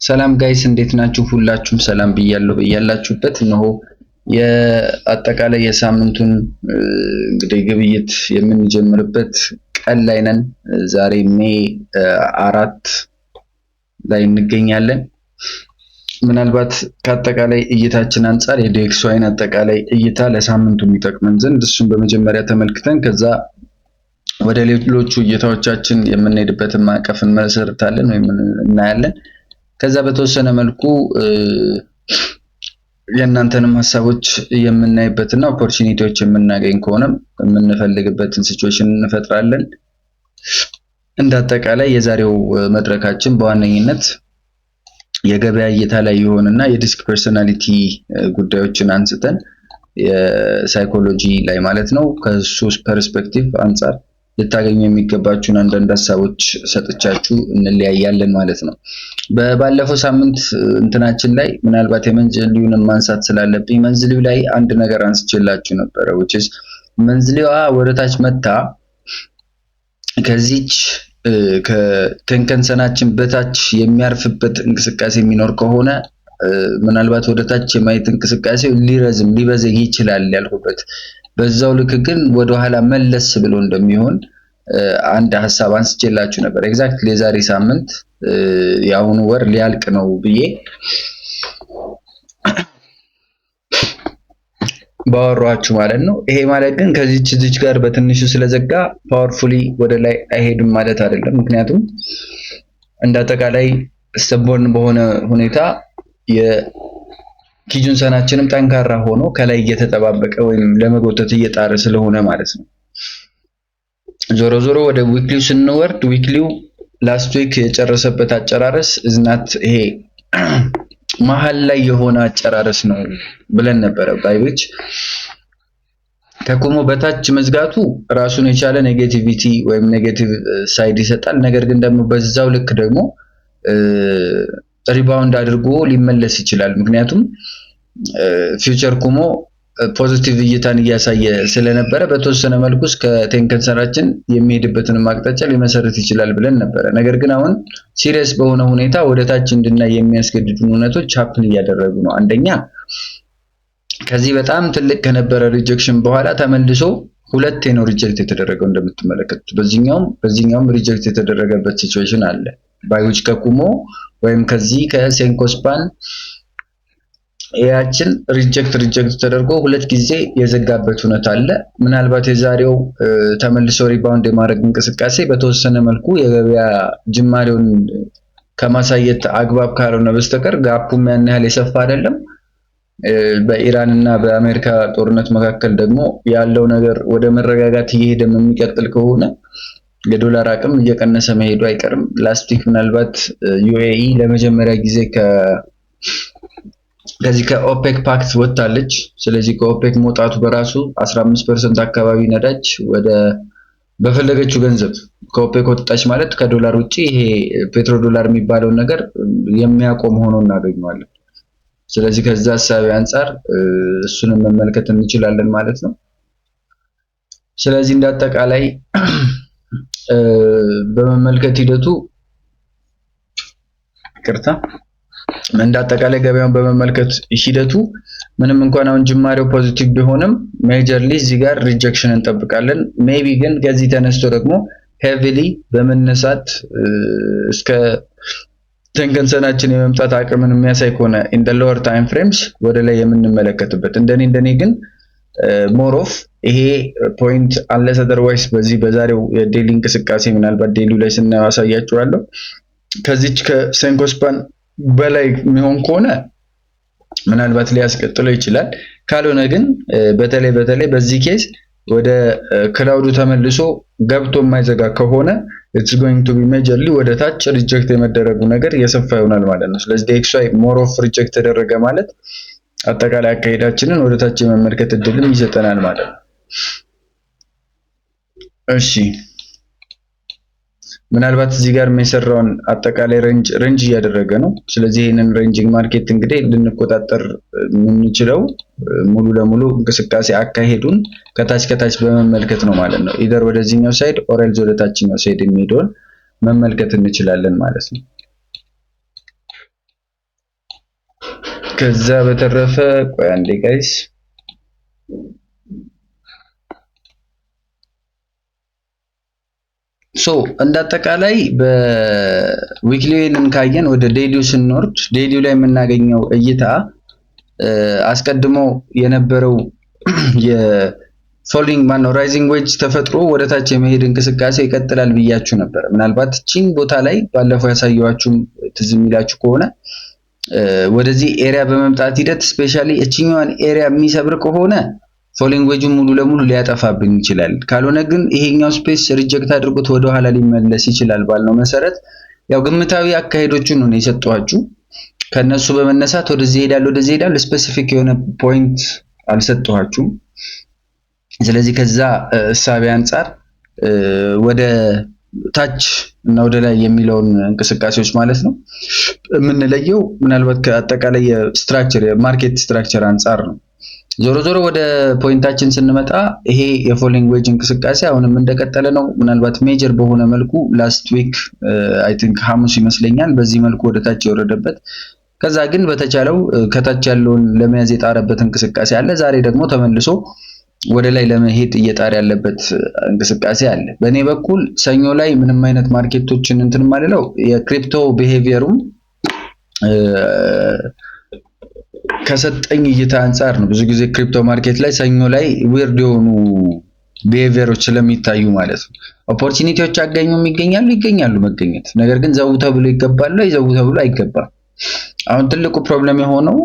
ሰላም ጋይስ እንዴት ናችሁ? ሁላችሁም ሰላም ብያለሁ። በያላችሁበት እነሆ የአጠቃላይ የሳምንቱን እንግዲህ ግብይት የምንጀምርበት ቀን ላይ ነን። ዛሬ ሜይ 4 ላይ እንገኛለን። ምናልባት ከአጠቃላይ እይታችን አንጻር የዲኤክስዋይን አጠቃላይ እይታ ለሳምንቱ የሚጠቅመን ዘንድ እሱን በመጀመሪያ ተመልክተን ከዛ ወደ ሌሎቹ እይታዎቻችን የምንሄድበትን ማዕቀፍ እንመሰርታለን ወይም እናያለን። ከዛ በተወሰነ መልኩ የእናንተንም ሀሳቦች የምናይበትና ኦፖርቹኒቲዎች የምናገኝ ከሆነም የምንፈልግበትን ሲቹዌሽን እንፈጥራለን። እንደ አጠቃላይ የዛሬው መድረካችን በዋነኝነት የገበያ እይታ ላይ ይሆንና የዲስክ ፐርሰናሊቲ ጉዳዮችን አንስተን የሳይኮሎጂ ላይ ማለት ነው ከሱ ፐርስፔክቲቭ አንጻር ልታገኙ የሚገባችሁን አንዳንድ ሀሳቦች ሰጥቻችሁ እንለያያለን ማለት ነው። በባለፈው ሳምንት እንትናችን ላይ ምናልባት የመንዝሊውን ማንሳት ስላለብኝ መንዝሊው ላይ አንድ ነገር አንስቼላችሁ ነበረ which is መንዝሊዋ ወደታች መታ ከዚች ከቴንከንሰናችን በታች የሚያርፍበት እንቅስቃሴ የሚኖር ከሆነ ምናልባት ወደታች የማየት እንቅስቃሴው ሊረዝም ሊበዘግ ይችላል ያልኩበት በዛው ልክ ግን ወደ ኋላ መለስ ብሎ እንደሚሆን አንድ ሐሳብ አንስቼላችሁ ነበር። ኤግዛክትሊ የዛሬ ሳምንት የአሁኑ ወር ሊያልቅ ነው ብዬ ባወራችሁ ማለት ነው። ይሄ ማለት ግን ከዚች ጋር በትንሹ ስለዘጋ ፓወርፉሊ ወደ ላይ አይሄድም ማለት አይደለም። ምክንያቱም እንዳጠቃላይ ሰቦን በሆነ ሁኔታ የኪጁንሰናችንም ጠንካራ ሆኖ ከላይ እየተጠባበቀ ወይም ለመጎተት እየጣረ ስለሆነ ማለት ነው። ዞሮ ዞሮ ወደ ዊክሊው ስንወርድ ዊክሊው ላስት ዊክ የጨረሰበት አጨራረስ እዝናት ይሄ መሀል ላይ የሆነ አጨራረስ ነው ብለን ነበረ። ባይዎች ከቆሞ በታች መዝጋቱ ራሱን የቻለ ኔጌቲቪቲ ወይም ኔጌቲቭ ሳይድ ይሰጣል። ነገር ግን ደግሞ በዛው ልክ ደግሞ ሪባውንድ አድርጎ ሊመለስ ይችላል። ምክንያቱም ፊውቸር ቆሞ ፖዚቲቭ እይታን እያሳየ ስለነበረ በተወሰነ መልኩ እስከ ቴንከንሰራችን የሚሄድበትን አቅጣጫ ሊመሰርት ይችላል ብለን ነበረ። ነገር ግን አሁን ሲሪየስ በሆነ ሁኔታ ወደታች እንድናይ የሚያስገድዱን እውነቶች ሀፕን እያደረጉ ነው። አንደኛ ከዚህ በጣም ትልቅ ከነበረ ሪጀክሽን በኋላ ተመልሶ ሁለቴ ነው ሪጀክት የተደረገው እንደምትመለከቱት። በዚህኛውም ሪጀክት የተደረገበት ሲቹዌሽን አለ። ባዮች ከኩሞ ወይም ከዚህ ከሴንኮስፓን ያችን ሪጀክት ተደርጎ ሁለት ጊዜ የዘጋበት ሁኔታ አለ። ምናልባት የዛሬው ተመልሶ ሪባውንድ የማድረግ እንቅስቃሴ በተወሰነ መልኩ የገበያ ጅማሬውን ከማሳየት አግባብ ካልሆነ በስተቀር ጋፑም ያን ያህል የሰፋ አይደለም። በኢራን እና በአሜሪካ ጦርነት መካከል ደግሞ ያለው ነገር ወደ መረጋጋት እየሄደ የሚቀጥል ከሆነ የዶላር አቅም እየቀነሰ መሄዱ አይቀርም። ላስት ዊክ ምናልባት ዩኤኢ ለመጀመሪያ ጊዜ ከዚህ ከኦፔክ ፓክት ወጣለች። ስለዚህ ከኦፔክ መውጣቱ በራሱ 15% አካባቢ ነዳጅ ወደ በፈለገችው ገንዘብ ከኦፔክ ወጣች ማለት ከዶላር ውጪ ይሄ ፔትሮ ዶላር የሚባለው ነገር የሚያቆም ሆኖ እናገኘዋለን። ስለዚህ ከዛ ሐሳብ አንፃር እሱንም መመልከት እንችላለን ማለት ነው። ስለዚህ እንዳጠቃላይ በመመልከት ሂደቱ እንዳጠቃላይ ገበያውን በመመልከት ሂደቱ ምንም እንኳን አሁን ጅማሬው ፖዚቲቭ ቢሆንም ሜጀርሊ እዚህ ጋር ሪጀክሽን እንጠብቃለን። ሜቢ ግን ከዚህ ተነስቶ ደግሞ ሄቪሊ በመነሳት እስከ ቴንከንሰናችን የመምጣት አቅምን የሚያሳይ ከሆነ ኢን ዘ ሎወር ታይም ፍሬምስ ወደ ላይ የምንመለከትበት እንደኔ ግን ሞር ኦፍ ይሄ ፖይንት አንለስ አዘርዋይስ በዚህ በዛሬው የዴሊ እንቅስቃሴ ምናልባት ዴሊው ላይ ስናያሳያችኋለሁ ከዚች ከሴንኮስፓን በላይ የሚሆን ከሆነ ምናልባት ሊያስቀጥለው ይችላል። ካልሆነ ግን በተለይ በዚህ ኬስ ወደ ክላውዱ ተመልሶ ገብቶ የማይዘጋ ከሆነ it's going to be majorly ወደ ታች ሪጀክት የመደረጉ ነገር የሰፋ ይሆናል ማለት ነው። ስለዚህ DXY more of ሪጀክት ተደረገ ማለት አጠቃላይ አካሄዳችንን ወደ ታች የመመልከት እድልም ይሰጠናል ማለት ነው። እሺ ምናልባት እዚህ ጋር የሚሰራውን አጠቃላይ ሬንጅ እያደረገ ነው። ስለዚህ ይሄንን ሬንጂንግ ማርኬት እንግዲህ ልንቆጣጠር የምንችለው ሙሉ ለሙሉ እንቅስቃሴ አካሄዱን ከታች በመመልከት ነው ማለት ነው። ኢደር ወደዚህኛው ሳይድ ኦሬልዝ ወደ ታችኛው ሳይድ የሚሄደውን መመልከት እንችላለን ማለት ነው። ከዛ በተረፈ ቆይ አንዴ ጋይስ እንዳጠቃላይ በዊክሊን ካየን ወደ ዴይሊው ስንወርድ ዴይሊው ላይ የምናገኘው እይታ አስቀድሞ የነበረው የፎሊንግ ራይዚንግ ዌጅ ተፈጥሮ ወደ ታች የመሄድ እንቅስቃሴ ይቀጥላል ብያችሁ ነበር። ምናልባት ቺን ቦታ ላይ ባለፈው ያሳየዋችሁ ትዝ የሚላችሁ ከሆነ ወደዚህ ኤሪያ በመምጣት ሂደት ስፔሻሊ እቺኛዋን ኤሪያ የሚሰብር ከሆነ ፎሊንግ ዌጁን ሙሉ ለሙሉ ሊያጠፋብን ይችላል። ካልሆነ ግን ይሄኛው ስፔስ ሪጀክት አድርጎት ወደ ኋላ ሊመለስ ይችላል ባልነው መሰረት ያው ግምታዊ አካሄዶቹን ነው የሰጧችሁ። ከነሱ በመነሳት ወደዚህ ሄዳል ስፔሲፊክ የሆነ ፖይንት አልሰጧችሁም። ስለዚህ ከዛ እሳቤ አንፃር ወደ ታች እና ወደ ላይ የሚለውን እንቅስቃሴዎች ማለት ነው የምንለየው ምናልባት ከአጠቃላይ የስትራክቸር የማርኬት ስትራክቸር አንፃር ነው። ዞሮ ዞሮ ወደ ፖይንታችን ስንመጣ ይሄ የፎሊንግ ዌጅ እንቅስቃሴ አሁንም እንደቀጠለ ነው። ምናልባት ሜጀር በሆነ መልኩ ላስት ዊክ አይ ቲንክ ሐሙስ ይመስለኛል በዚህ መልኩ ወደ ታች የወረደበት፣ ከዛ ግን በተቻለው ከታች ያለውን ለመያዝ የጣረበት እንቅስቃሴ አለ። ዛሬ ደግሞ ተመልሶ ወደ ላይ ለመሄድ እየጣረ ያለበት እንቅስቃሴ አለ። በእኔ በኩል ሰኞ ላይ ምንም አይነት ማርኬቶችን እንትን ማለለው የክሪፕቶ ቢሄቪየሩም ከሰጠኝ እይታ አንፃር ነው። ብዙ ጊዜ ክሪፕቶ ማርኬት ላይ ሰኞ ላይ ዊርድ የሆኑ ቢሄቪየሮች ስለሚታዩ ማለት ነው። ኦፖርቹኒቲዎች ይገኛሉ መገኘት፣ ነገር ግን ዘው ተብሎ ይገባል ዘው ተብሎ አይገባም። አሁን ትልቁ ፕሮብለም የሆነው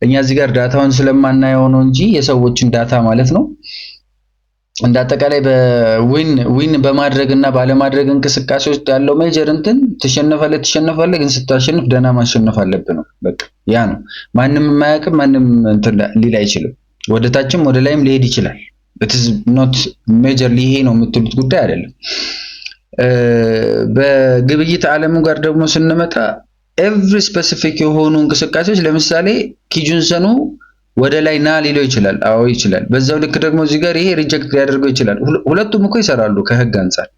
እኛ እዚህ ጋር ዳታውን ስለማናየው ነው እንጂ የሰዎችን ዳታ ማለት ነው እንዳጠቃላይ በዊን በማድረግ እና ባለማድረግ እንቅስቃሴ ውስጥ ያለው ሜጀር እንትን ትሸነፋለህ ግን ስታሸንፍ ደህና ማሸነፍ አለብህ ነው። በቃ ያ ነው። ማንም የማያውቅ ማንም እንትን ሊል አይችልም። ወደ ታችም ወደ ላይም ሊሄድ ይችላል። it is not majorly ይሄ ነው የምትሉት ጉዳይ አይደለም። በግብይት ዓለሙ ጋር ደግሞ ስንመጣ ኤቭሪ ስፔሲፊክ የሆኑ እንቅስቃሴዎች ለምሳሌ ኪጁንሰኑ ወደ ላይ ና ሊለው ይችላል። አዎ ይችላል። በዛው ልክ ደግሞ እዚህ ጋር ይሄ ሪጀክት ሊያደርገው ይችላል። ሁለቱም እኮ ይሰራሉ ከህግ አንፃር።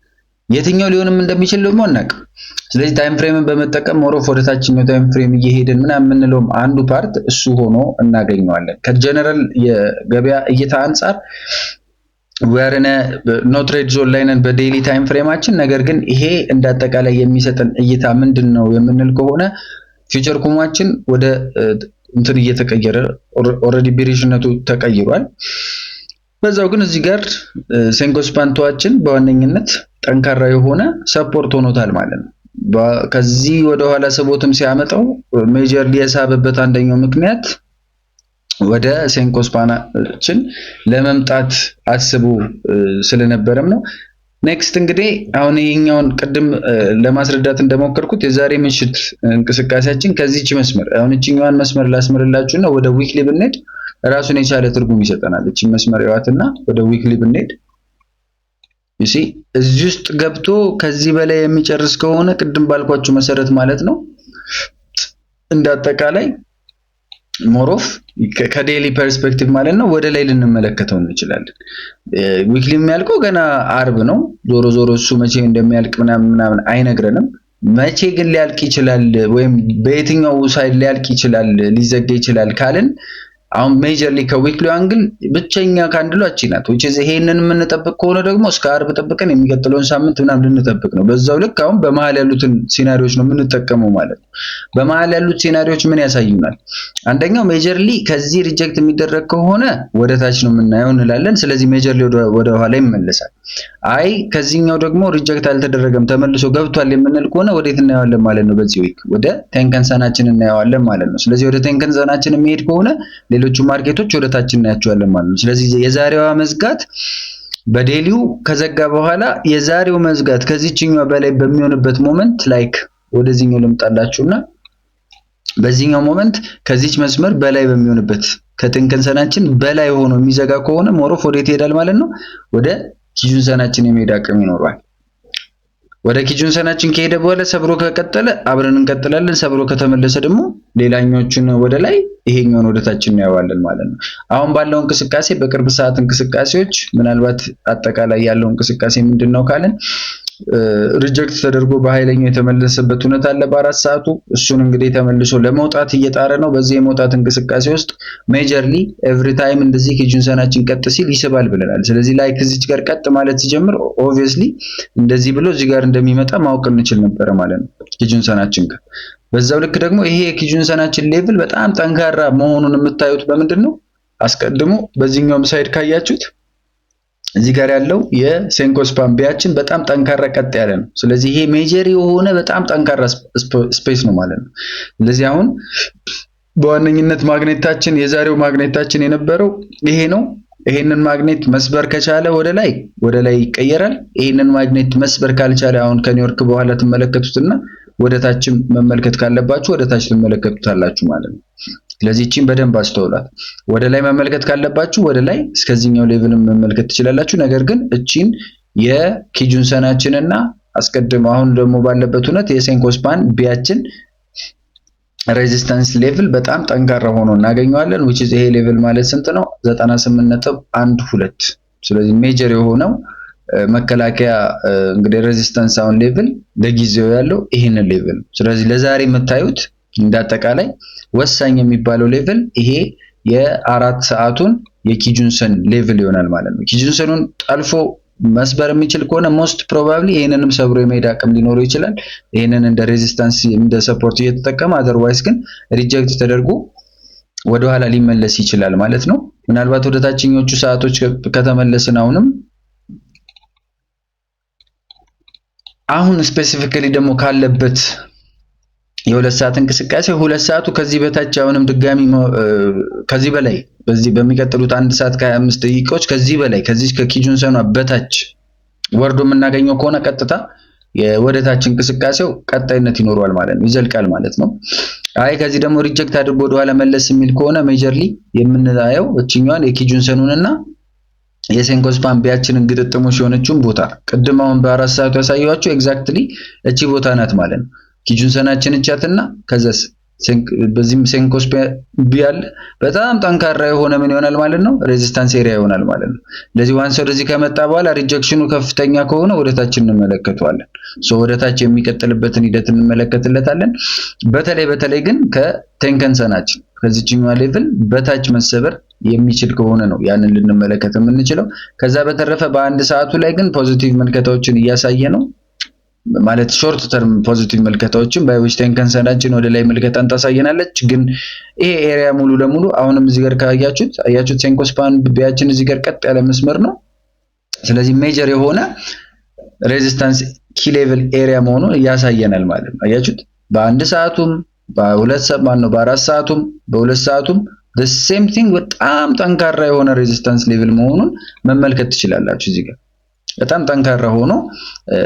የትኛው ሊሆንም እንደሚችል ደግሞ አናውቅም። ስለዚህ ታይም ፍሬምን በመጠቀም ሞሮፍ ወደ ታችኛው ታይም ፍሬም እየሄድን ምናምን የምንለውም አንዱ ፓርት እሱ ሆኖ እናገኘዋለን። ከጀነራል የገበያ እይታ አንፃር ወርነ ኖ ትሬድ ዞን ላይ ነን በዴይሊ ታይም ፍሬማችን። ነገር ግን ይሄ እንዳጠቃላይ የሚሰጠን እይታ ምንድነው የምንል ከሆነ ፊውቸር ኩማችን ወደ እንትን እየተቀየረ ኦሬዲ ቤሪሽነቱ ተቀይሯል። በዛው ግን እዚህ ጋር ሴንኮስፓንቶአችን በዋነኝነት ጠንካራ የሆነ ሰፖርት ሆኖታል ማለት ነው። ከዚህ ወደ ኋላ ሰቦትም ሲያመጣው ሜጀር ሊያሳበበት አንደኛው ምክንያት ወደ ሴንኮስፓናችን ለመምጣት አስቡ ስለነበረም ነው። ኔክስት እንግዲህ አሁን ይሄኛውን ቅድም ለማስረዳት እንደሞከርኩት የዛሬ ምሽት እንቅስቃሴያችን ከዚህች መስመር አሁን እቺኛዋን መስመር ላስመርላችሁና ወደ ዊክሊ ብንሄድ ራሱን የቻለ ትርጉም ይሰጠናል። እቺ መስመር ያዋትና ወደ ዊክሊ ብንሄድ you see እዚህ ውስጥ ገብቶ ከዚህ በላይ የሚጨርስ ከሆነ ቅድም ባልኳችሁ መሰረት ማለት ነው እንዳጠቃላይ ሞሮፍ ከዴይሊ ፐርስፔክቲቭ ማለት ነው ወደ ላይ ልንመለከተው እንችላለን። ዊክሊ የሚያልቀው ገና አርብ ነው። ዞሮ ዞሮ እሱ መቼ እንደሚያልቅ ምናምን አይነግረንም። መቼ ግን ሊያልቅ ይችላል ወይም በየትኛው ሳይድ ሊያልቅ ይችላል ሊዘጋ ይችላል ካልን አሁን ሜጀርሊ ከዊክሊ አንግል ብቸኛ ካንድሏች ናት። which is ይሄንን የምንጠብቅ ከሆነ ደግሞ እስከ አርብ ጠብቀን የሚቀጥለውን ሳምንት ምናምን ልንጠብቅ ነው። በዛው ልክ አሁን በመሃል ያሉትን ሲናሪዮች ነው የምንጠቀመው ማለት ነው። በመሃል ያሉት ሲናሪዮች ምን ያሳዩናል? አንደኛው ሜጀርሊ ከዚህ ሪጀክት የሚደረግ ከሆነ ወደ ታች ነው የምናየው እንላለን። ስለዚህ ሜጀርሊ ወደ ኋላ ይመለሳል። አይ ከዚህኛው ደግሞ ሪጀክት አልተደረገም ተመልሶ ገብቷል የምንል ከሆነ ወዴት እናየዋለን ማለት ነው? በዚህ ዊክ ወደ ቴንከንሰናችን እናየዋለን ማለት ነው። ስለዚህ ወደ ቴንከንሰናችን የሚሄድ ከሆነ ሌሎቹ ማርኬቶች ወደ ታች እናያቸዋለን ማለት ነው። ስለዚህ የዛሬዋ መዝጋት በዴሊው ከዘጋ በኋላ የዛሬው መዝጋት ከዚህኛው በላይ በሚሆንበት ሞመንት ላይክ ወደዚህኛው ልምጣላችሁና በዚህኛው ሞመንት ከዚህች መስመር በላይ በሚሆንበት ከቴንከንሰናችን በላይ ሆኖ የሚዘጋ ከሆነ ሞሮፍ ወዴት ይሄዳል ማለት ነው? ወደ ኪጁንሰናችን የሚሄድ አቅም ይኖራል። ወደ ኪጁንሰናችን ከሄደ በኋላ ሰብሮ ከቀጠለ አብረን እንቀጥላለን። ሰብሮ ከተመለሰ ደግሞ ሌላኞቹን ወደ ላይ ይሄኛውን ወደ ታች እናየዋለን ማለት ነው። አሁን ባለው እንቅስቃሴ በቅርብ ሰዓት እንቅስቃሴዎች ምናልባት አጠቃላይ ያለው እንቅስቃሴ ምንድነው ካለን ሪጀክት ተደርጎ በኃይለኛው የተመለሰበት ሁኔታ አለ በ4 ሰዓቱ። እሱን እንግዲህ ተመልሶ ለመውጣት እየጣረ ነው። በዚህ የመውጣት እንቅስቃሴ ውስጥ ሜጀርሊ ኤቭሪ ታይም እንደዚህ ኪጁንሰናችን ቀጥ ሲል ይስባል ብለናል። ስለዚህ ላይክ እዚች ጋር ቀጥ ማለት ሲጀምር ኦብቪየስሊ እንደዚህ ብሎ እዚህ ጋር እንደሚመጣ ማወቅ እንችል ነበረ ማለት ነው ኪጁንሰናችን ጋር። በዛው ልክ ደግሞ ይሄ የኪጁንሰናችን ሌቭል በጣም ጠንካራ መሆኑን የምታዩት በምንድን ነው? አስቀድሞ በዚህኛውም ሳይድ ካያችሁት እዚህ ጋር ያለው የሴንኮ ስፓን ቢያችን በጣም ጠንካራ ቀጥ ያለ ነው። ስለዚህ ይሄ ሜጀር የሆነ በጣም ጠንካራ ስፔስ ነው ማለት ነው። ስለዚህ አሁን በዋነኝነት ማግኔታችን የዛሬው ማግኔታችን የነበረው ይሄ ነው። ይሄንን ማግኔት መስበር ከቻለ ወደ ላይ ይቀየራል። ይሄንን ማግኔት መስበር ካልቻለ አሁን ከኒውዮርክ በኋላ ትመለከቱትና ወደ ታችም መመልከት ካለባችሁ ወደ ታች ትመለከቱታላችሁ ማለት ነው። ስለዚህ እቺን በደንብ አስተውላት። ወደ ላይ መመልከት ካለባችሁ ወደ ላይ እስከዚህኛው ሌቭልም መመልከት ትችላላችሁ። ነገር ግን እቺን የኪጁንሰናችንና አስቀድሞ አሁን ደግሞ ባለበት ሁኔታ የሴንኮ ስፓን ቢያችን ሬዚስታንስ ሌቭል በጣም ጠንካራ ሆኖ እናገኘዋለን። which is ይሄ ሌቭል ማለት ስንት ነው? 98.12። ስለዚህ ሜጀር የሆነው መከላከያ እንግዲህ ሬዚስታንስ አሁን ሌቭል ለጊዜው ያለው ይሄንን ሌቭል ነው። ስለዚህ ለዛሬ የምታዩት እንዳጠቃላይ ወሳኝ የሚባለው ሌቭል ይሄ የ4 ሰዓቱን የኪጁንሰን ሌቭል ይሆናል ማለት ነው። ኪጁንሰኑን ጠልፎ መስበር የሚችል ከሆነ ሞስት ፕሮባብሊ ይሄንንም ሰብሮ የመሄድ አቅም ሊኖረው ይችላል። ይሄንን እንደ ሬዚስታንስ እንደ ሰፖርት እየተጠቀመ አዘርዋይስ ግን ሪጀክት ተደርጎ ወደ ኋላ ሊመለስ ይችላል ማለት ነው። ምናልባት ወደ ታችኞቹ ሰዓቶች ከተመለስን አሁን ስፔሲፊካሊ ደግሞ ካለበት የሁለት ሰዓት እንቅስቃሴ 2 ሰዓቱ ከዚህ በታች አሁንም ድጋሚ ከዚህ በላይ በዚህ በሚቀጥሉት 1 ሰዓት ከ25 ደቂቃዎች ከዚህ በላይ ከዚህ ከኪጁንሰኗ በታች ወርዶ የምናገኘው ከሆነ ቀጥታ የወደታች እንቅስቃሴው ቀጣይነት ይኖረዋል ማለት ነው፣ ይዘልቃል ማለት ነው። አይ ከዚህ ደግሞ ሪጀክት አድርጎ ወደ ኋላ መለስ የሚል ከሆነ ሜጀርሊ የምንላየው እቺኛዋን የኪጁንሰኑንና የሴንኮ ስፓን ቢያችንን ግጥጥሞሽ የሆነችውን ቦታ ቅድም አሁን በ4 ሰዓቱ ያሳየኋችሁ ኤግዛክትሊ እቺ ቦታ ናት ማለት ነው። ኪጁንሰናችንን ቻትና ከዛስ በዚህም ሴንኮ ስፓን ቢያል በጣም ጠንካራ የሆነ ምን ይሆናል ማለት ነው? ሬዚስታንስ ኤሪያ ይሆናል ማለት ነው። ለዚህ ዋንስ ወደዚህ ከመጣ በኋላ ሪጀክሽኑ ከፍተኛ ከሆነ ወደታች እንመለከተዋለን። ወደታች የሚቀጥልበትን ሂደት እንመለከትለታለን። በተለይ ግን ከቴንከንሰናችን ከዚህኛው ሌቭል በታች መሰበር የሚችል ከሆነ ነው ያንን ልንመለከት የምንችለው። ከዛ በተረፈ በ1 ሰዓቱ ላይ ግን ፖዚቲቭ መልከታዎችን እያሳየ ነው ማለት ሾርት ተርም ፖዚቲቭ መልከታዎችን ባይዊች ቴንከንሰናችን ወደ ላይ መልከታን ታሳየናለች። ግን ይሄ ኤሪያ ሙሉ ለሙሉ አሁንም እዚህ ጋር አያችሁት ሴንኮ ስፓን ቢያችን እዚህ ጋር ቀጥ ያለ መስመር ነው። ስለዚህ ሜጀር የሆነ ሬዚስታንስ ኪ ሌቭል ኤሪያ መሆኑን ያሳየናል ማለት ነው። አያችሁት በ1 ሰዓቱም በ4 ሰዓቱም በ2 ሰዓቱም the same thing በጣም ጠንካራ የሆነ ሬዚስታንስ ሌቭል መሆኑን መመልከት ትችላላችሁ። እዚህ ጋር በጣም ጠንካራ ሆኖ